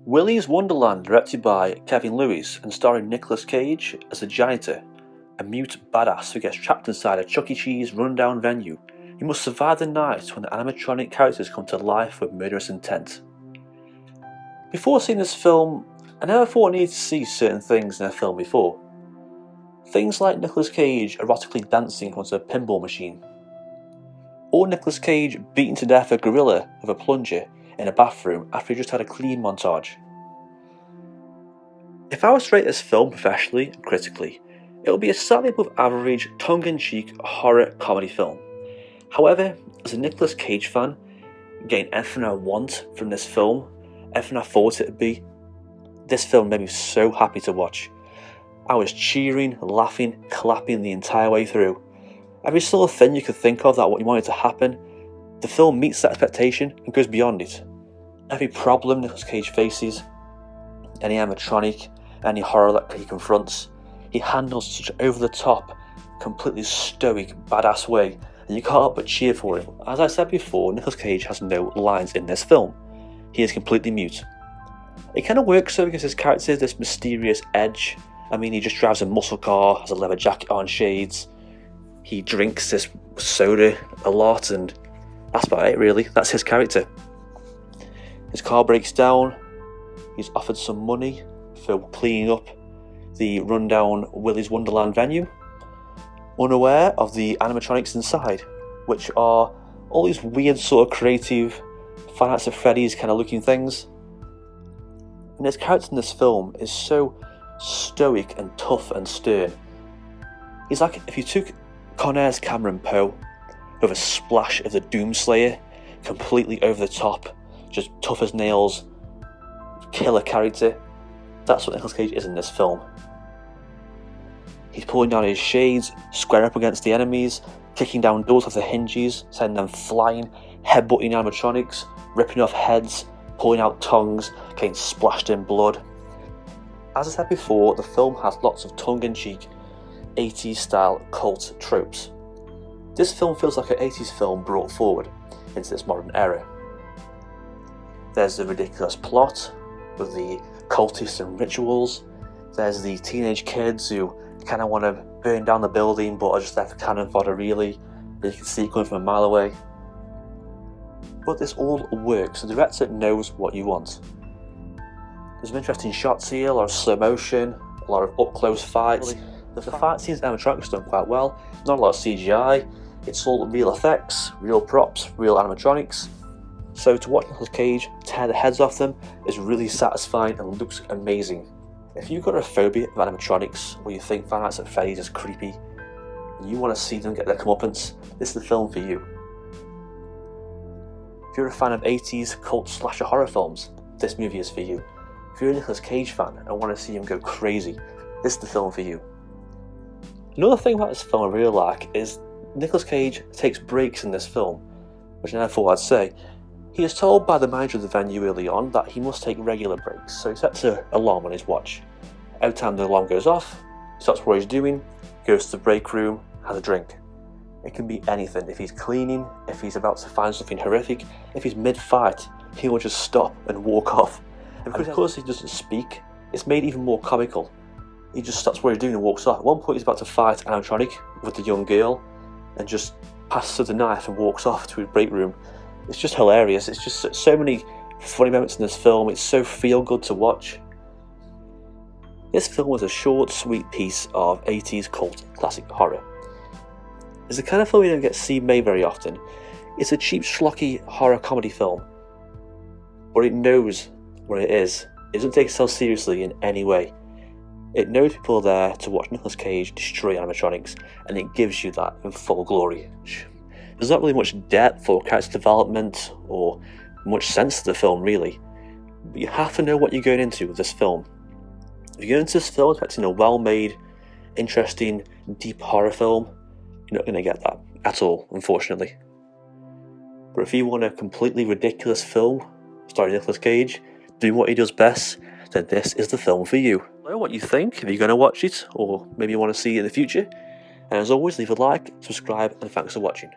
Willy's Wonderland, directed by Kevin Lewis and starring Nicolas Cage as a janitor, a mute badass who gets trapped inside a Chuck E. Cheese rundown venue. He must survive the night when the animatronic characters come to life with murderous intent. Before seeing this film, I never thought I needed to see certain things in a film before. Things like Nicolas Cage erotically dancing onto a pinball machine, or Nicolas Cage beating to death a gorilla with a plunger in a bathroom after he just had a clean montage. If I was to rate this film professionally and critically, it would be a slightly above average, tongue-in-cheek horror comedy film. However, as a Nicolas Cage fan, getting everything I want from this film, everything I thought it would be, this film made me so happy to watch. I was cheering, laughing, clapping the entire way through. Every sort of thing you could think of that what you wanted to happen, the film meets that expectation and goes beyond it. Every problem Nicolas Cage faces, any animatronic, any horror that he confronts, he handles such an over-the-top, completely stoic, badass way, and you can't help but cheer for him. As I said before, Nicolas Cage has no lines in this film. He is completely mute. It kind of works though because his character has this mysterious edge. I mean, he just drives a muscle car, has a leather jacket on, shades. He drinks this soda a lot, and that's about it really. That's his character. His car breaks down. He's offered some money for cleaning up the rundown Willy's Wonderland venue, unaware of the animatronics inside, which are all these weird sort of creative Five Nights at Freddy's kind of looking things. And his character in this film is so stoic and tough and stern. He's like if you took Con Air's Cameron Poe with a splash of the Doomslayer, completely over the top, just tough as nails, killer character. That's what Nicolas Cage is in this film. He's pulling down his shades, squaring up against the enemies, kicking down doors off the hinges, sending them flying, headbutting animatronics, ripping off heads, pulling out tongues, getting splashed in blood. As I said before, the film has lots of tongue-in-cheek 80s style cult tropes. This film feels like an 80s film brought forward into this modern era. There's the ridiculous plot with the cultists and rituals. There's the teenage kids who kind of want to burn down the building but are just there for cannon fodder really, but you can see it coming from a mile away. But this all works, the director knows what you want. There's some interesting shots here, a lot of slow motion, a lot of up close fights. The fight scenes and animatronics done quite well, not a lot of CGI, it's all real effects, real props, real animatronics. So to watch Nicolas Cage tear the heads off them is really satisfying and looks amazing. If you've got a phobia of animatronics, or you think Five Nights at Freddy's is creepy, and you want to see them get their comeuppance, this is the film for you. If you're a fan of 80s cult slasher horror films, this movie is for you. If you're a Nicolas Cage fan and want to see him go crazy, this is the film for you. Another thing about this film I really like is Nicolas Cage takes breaks in this film, which I never thought I'd say. He is told by the manager of the venue early on that he must take regular breaks, so he sets an alarm on his watch. Every time the alarm goes off, he stops what he's doing, goes to the break room, has a drink. It can be anything. If he's cleaning, if he's about to find something horrific, if he's mid-fight, he will just stop and walk off. And because he doesn't speak, it's made even more comical. He just stops what he's doing and walks off. At one point he's about to fight an animatronic with the young girl and just passes her the knife and walks off to his break room. It's just hilarious. It's just so many funny moments in this film. It's so feel good to watch. This film was a short, sweet piece of 80s cult classic horror. It's the kind of film you don't get seen made very often. It's a cheap, schlocky horror comedy film, but it knows what it is. It doesn't take itself seriously in any way. It knows people are there to watch Nicolas Cage destroy animatronics, and it gives you that in full glory. There's not really much depth or character development or much sense to the film really, but you have to know what you're going into with this film. If you go into this film expecting a well-made, interesting, deep horror film, you're not going to get that at all, unfortunately. But if you want a completely ridiculous film starring Nicolas Cage, doing what he does best, then this is the film for you. Let me know what you think, if you're going to watch it, or maybe you want to see it in the future. And as always, leave a like, subscribe, and thanks for watching.